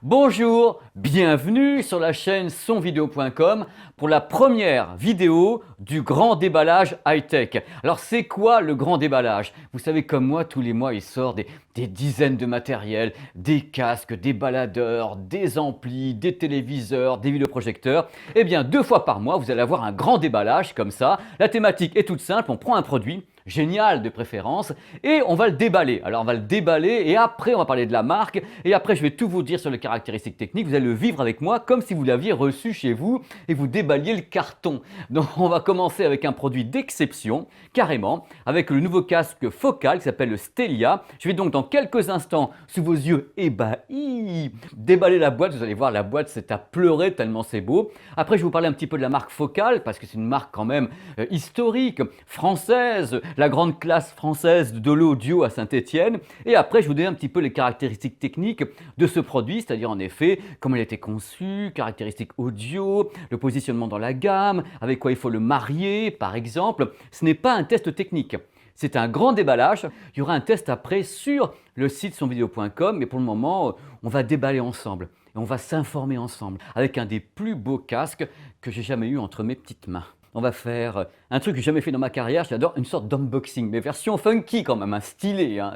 Bonjour, bienvenue sur la chaîne sonvideo.com pour la première vidéo du grand déballage high-tech. Alors c'est quoi le grand déballage? Vous savez comme moi, tous les mois il sort des dizaines de matériels, des casques, des baladeurs, des amplis, des téléviseurs, des vidéoprojecteurs. Eh bien 2 fois par mois vous allez avoir un grand déballage comme ça. La thématique est toute simple, on prend un produit, génial de préférence, et on va le déballer. Alors on va le déballer et après on va parler de la marque et après je vais tout vous dire sur les caractéristiques techniques. Vous allez le vivre avec moi comme si vous l'aviez reçu chez vous et vous déballiez le carton. Donc on va commencer avec un produit d'exception, carrément, avec le nouveau casque Focal qui s'appelle le Stellia. Je vais donc dans quelques instants, sous vos yeux ébahis, déballer la boîte. Vous allez voir, la boîte c'est à pleurer tellement c'est beau. Après je vais vous parler un petit peu de la marque Focal parce que c'est une marque quand même historique, française, la grande classe française de l'audio à Saint-Étienne. Et après, je vous donne un petit peu les caractéristiques techniques de ce produit, c'est-à-dire en effet, comment il a été conçu, caractéristiques audio, le positionnement dans la gamme, avec quoi il faut le marier, par exemple. Ce n'est pas un test technique. C'est un grand déballage. Il y aura un test après sur le site sonvideo.com, mais pour le moment, on va déballer ensemble. Et on va s'informer ensemble avec un des plus beaux casques que j'ai jamais eu entre mes petites mains. On va faire un truc que j'ai jamais fait dans ma carrière, j'adore, une sorte d'unboxing, mais version funky quand même, stylé. Hein.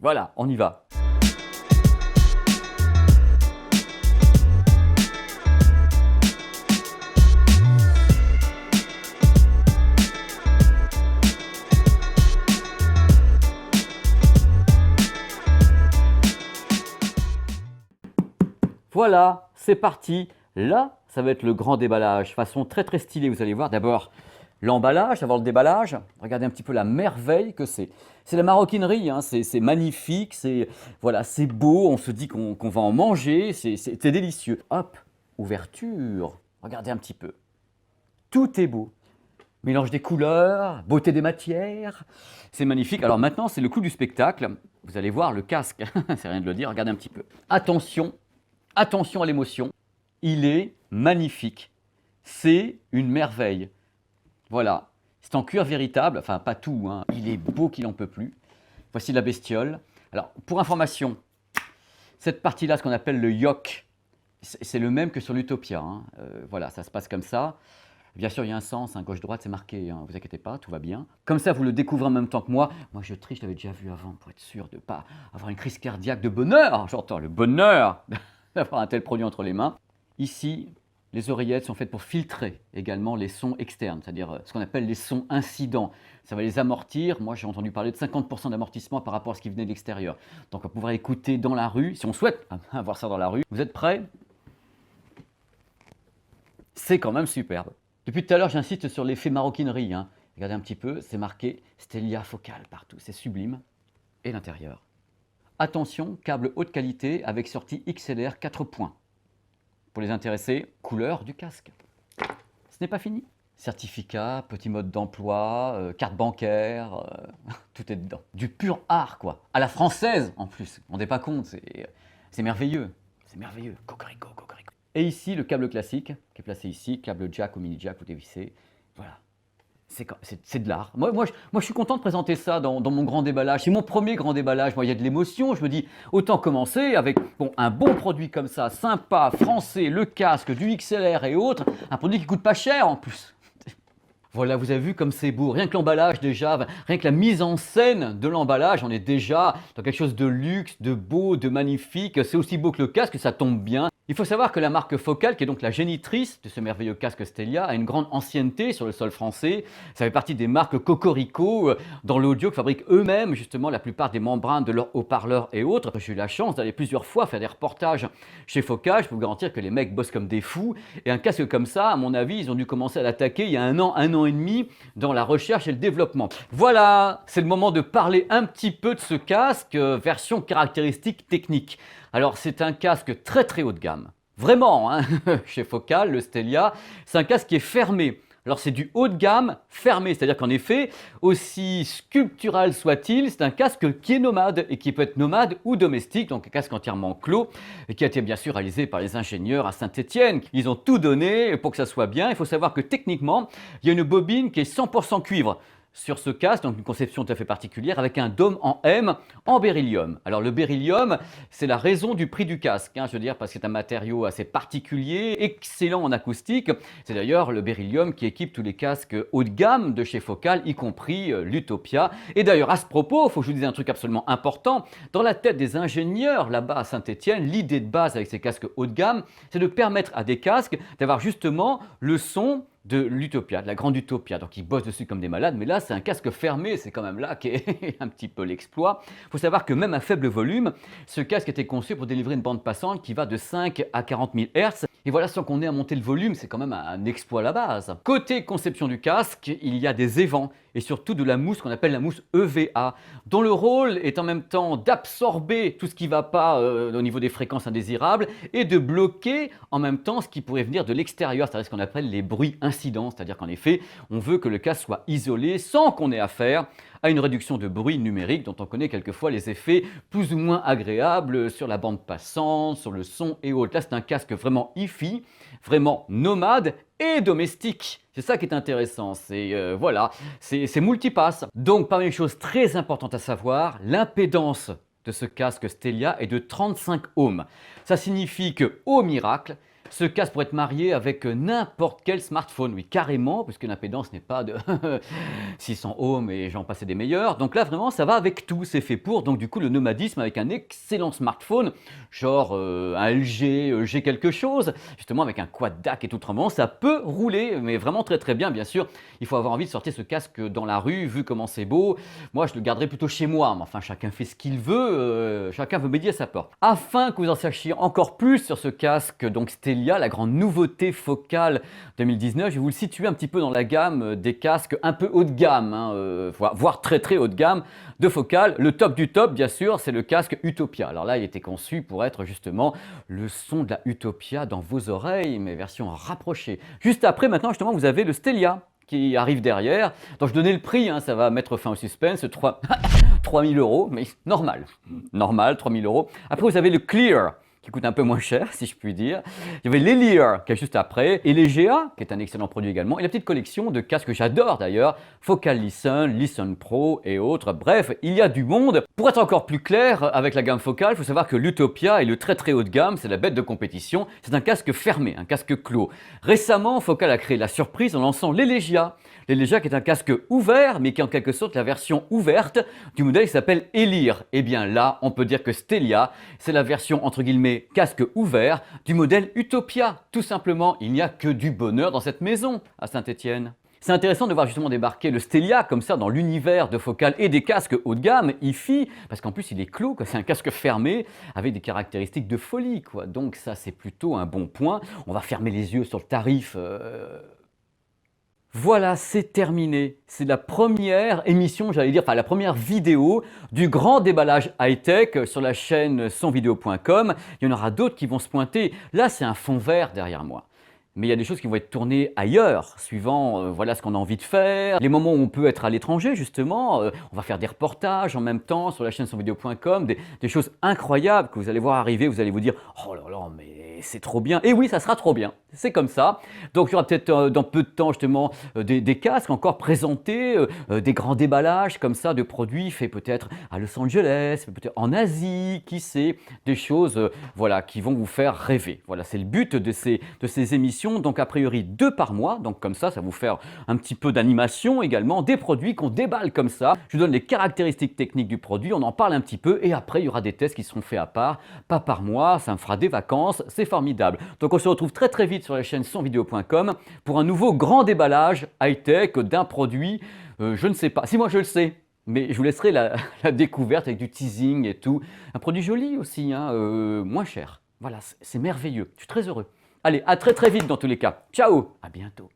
Voilà, on y va. Voilà, c'est parti. Là, ça va être le grand déballage, façon très très stylée. Vous allez voir d'abord l'emballage, avant le déballage. Regardez un petit peu la merveille que c'est. C'est la maroquinerie, hein. C'est magnifique, voilà, c'est beau, on se dit qu'on va en manger, c'est délicieux. Hop, ouverture, regardez un petit peu. Tout est beau. Mélange des couleurs, beauté des matières, c'est magnifique. Alors maintenant, c'est le coup du spectacle. Vous allez voir le casque, c'est rien de le dire, regardez un petit peu. Attention, attention à l'émotion. Il est magnifique, c'est une merveille. Voilà, c'est en cuir véritable, enfin pas tout, hein. Il est beau qu'il n'en peut plus. Voici la bestiole. Alors pour information, cette partie-là, ce qu'on appelle le yoke, c'est le même que sur l'Utopia. Hein. Voilà, ça se passe comme ça. Bien sûr, il y a un sens, hein, gauche-droite, c'est marqué, hein, vous inquiétez pas, tout va bien. Comme ça, vous le découvrez en même temps que moi. Moi, je triche, je l'avais déjà vu avant pour être sûr de ne pas avoir une crise cardiaque de bonheur. J'entends le bonheur d'avoir un tel produit entre les mains. Ici, les oreillettes sont faites pour filtrer également les sons externes, c'est-à-dire ce qu'on appelle les sons incidents. Ça va les amortir. Moi, j'ai entendu parler de 50% d'amortissement par rapport à ce qui venait de l'extérieur. Donc, on va pouvoir écouter dans la rue, si on souhaite avoir ça dans la rue. Vous êtes prêts? C'est quand même superbe. Depuis tout à l'heure, j'insiste sur l'effet maroquinerie. Hein. Regardez un petit peu, c'est marqué Stellia Focal partout. C'est sublime. Et l'intérieur. Attention, câble haute qualité avec sortie XLR 4 points. Pour les intéressés, couleur du casque. Ce n'est pas fini. Certificat, petit mode d'emploi, carte bancaire, tout est dedans. Du pur art, quoi. À la française, en plus. Vous ne vous rendez pas compte, c'est merveilleux. C'est merveilleux. Cocorico, cocorico. Et ici, le câble classique, qui est placé ici, câble jack ou mini jack, vous dévissez. Voilà. C'est de l'art. Moi, je suis content de présenter ça dans mon grand déballage. C'est mon premier grand déballage. Moi, il y a de l'émotion. Je me dis, autant commencer avec un bon produit comme ça, sympa, français, le casque, du XLR et autres. Un produit qui coûte pas cher en plus. Voilà, vous avez vu comme c'est beau. Rien que l'emballage déjà, rien que la mise en scène de l'emballage, on est déjà dans quelque chose de luxe, de beau, de magnifique. C'est aussi beau que le casque, ça tombe bien. Il faut savoir que la marque Focal, qui est donc la génitrice de ce merveilleux casque Stellia, a une grande ancienneté sur le sol français. Ça fait partie des marques Cocorico dans l'audio, qui fabriquent eux-mêmes justement la plupart des membranes de leurs haut-parleurs et autres. J'ai eu la chance d'aller plusieurs fois faire des reportages chez Focal. Je peux vous garantir que les mecs bossent comme des fous. Et un casque comme ça, à mon avis, ils ont dû commencer à l'attaquer il y a un an et demi dans la recherche et le développement. Voilà, c'est le moment de parler un petit peu de ce casque, version caractéristiques techniques. Alors c'est un casque très très haut de gamme, vraiment, hein, chez Focal, le Stellia, c'est un casque qui est fermé. Alors c'est du haut de gamme fermé, c'est-à-dire qu'en effet, aussi sculptural soit-il, c'est un casque qui est nomade et qui peut être nomade ou domestique, donc un casque entièrement clos et qui a été bien sûr réalisé par les ingénieurs à Saint-Étienne. Ils ont tout donné pour que ça soit bien. Il faut savoir que techniquement, il y a une bobine qui est 100% cuivre. sur ce casque, donc une conception tout à fait particulière, avec un dôme en M en beryllium. Alors le beryllium, c'est la raison du prix du casque, je veux dire, parce que c'est un matériau assez particulier, excellent en acoustique. C'est d'ailleurs le beryllium qui équipe tous les casques haut de gamme de chez Focal, y compris l'Utopia. Et d'ailleurs, à ce propos, il faut que je vous dise un truc absolument important. Dans la tête des ingénieurs là-bas à Saint-Étienne, l'idée de base avec ces casques haut de gamme, c'est de permettre à des casques d'avoir justement le son de l'Utopia, de la grande Utopia. Donc ils bossent dessus comme des malades, mais là c'est un casque fermé, c'est quand même là qui est un petit peu l'exploit. Il faut savoir que même à faible volume, ce casque était conçu pour délivrer une bande passante qui va de 5 à 40 000 Hz. Et voilà, sans qu'on ait à monter le volume, c'est quand même un exploit à la base. Côté conception du casque, il y a des évents et surtout de la mousse qu'on appelle la mousse EVA, dont le rôle est en même temps d'absorber tout ce qui ne va pas au niveau des fréquences indésirables et de bloquer en même temps ce qui pourrait venir de l'extérieur, c'est-à-dire ce qu'on appelle les bruits incidents, c'est-à-dire qu'en effet, on veut que le casque soit isolé sans qu'on ait affaire à une réduction de bruit numérique dont on connaît quelquefois les effets plus ou moins agréables sur la bande passante, sur le son et autres. Là, c'est un casque vraiment hi-fi, vraiment nomade et domestique. C'est ça qui est intéressant, voilà, c'est multipass. Donc parmi les choses très importantes à savoir, l'impédance de ce casque Stelia est de 35 ohms. Ça signifie que, au miracle, ce casque pourrait être marié avec n'importe quel smartphone, oui carrément, puisque l'impédance n'est pas de 600 ohms et j'en passais des meilleurs. Donc là vraiment ça va avec tout, c'est fait pour. Donc du coup le nomadisme avec un excellent smartphone, genre un LG G quelque chose, justement avec un quad DAC et tout vraiment, ça peut rouler, mais vraiment très très bien bien sûr. Il faut avoir envie de sortir ce casque dans la rue, vu comment c'est beau. Moi je le garderai plutôt chez moi, mais enfin chacun fait ce qu'il veut, chacun veut médier à sa porte. Afin que vous en sachiez encore plus sur ce casque, donc Stelia, la grande nouveauté Focal 2019, je vais vous le situer un petit peu dans la gamme des casques un peu haut de gamme, voire très très haut de gamme de Focal. Le top du top, bien sûr, c'est le casque Utopia. Alors là, il était conçu pour être justement le son de la Utopia dans vos oreilles, mais version rapprochée. Juste après, maintenant, justement, vous avez le Stelia qui arrive derrière. Donc je donnais le prix, ça va mettre fin au suspense, 3 000 €, mais normal, 3 000 €. Après, vous avez le Clear, qui coûte un peu moins cher, si je puis dire. Il y avait l'Elier, qui est juste après, et les GA, qui est un excellent produit également, et la petite collection de casques que j'adore d'ailleurs, Focal Listen, Listen Pro et autres. Bref, il y a du monde. Pour être encore plus clair, avec la gamme Focal, il faut savoir que l'Utopia est le très très haut de gamme, c'est la bête de compétition, c'est un casque fermé, un casque clos. Récemment, Focal a créé la surprise en lançant l'Elegia. L'Elegia qui est un casque ouvert, mais qui est en quelque sorte la version ouverte du modèle qui s'appelle Elier. Et bien là, on peut dire que Stelia, c'est la version entre guillemets casque ouvert du modèle Utopia. Tout simplement, il n'y a que du bonheur dans cette maison à Saint-Étienne. C'est intéressant de voir justement débarquer le Stelia comme ça dans l'univers de Focal et des casques haut de gamme, hi-fi, parce qu'en plus il est clos, c'est un casque fermé avec des caractéristiques de folie, quoi. Donc ça c'est plutôt un bon point. On va fermer les yeux sur le tarif. Voilà, c'est terminé. C'est la première émission, j'allais dire, enfin la première vidéo du grand déballage high-tech sur la chaîne sonvideo.com. Il y en aura d'autres qui vont se pointer. Là, c'est un fond vert derrière moi. Mais il y a des choses qui vont être tournées ailleurs, suivant voilà ce qu'on a envie de faire, les moments où on peut être à l'étranger justement. On va faire des reportages en même temps sur la chaîne sonvideo.com, des choses incroyables que vous allez voir arriver, vous allez vous dire « Oh là là, mais c'est trop bien !» Et oui, ça sera trop bien, c'est comme ça. Donc il y aura peut-être dans peu de temps justement des casques encore présentés, des grands déballages comme ça de produits faits peut-être à Los Angeles, peut-être en Asie, qui sait, des choses voilà, qui vont vous faire rêver. Voilà, c'est le but de ces émissions. Donc a priori 2 par mois, donc comme ça vous fait un petit peu d'animation également, des produits qu'on déballe comme ça. Je vous donne les caractéristiques techniques du produit, on en parle un petit peu et après il y aura des tests qui seront faits à part, pas par mois, ça me fera des vacances, c'est formidable. Donc on se retrouve très très vite sur la chaîne sonvideo.com pour un nouveau grand déballage high-tech d'un produit, je ne sais pas, si moi je le sais. Mais je vous laisserai la découverte avec du teasing et tout. Un produit joli aussi, moins cher. Voilà, c'est merveilleux, je suis très heureux. Allez, à très très vite dans tous les cas. Ciao, à bientôt.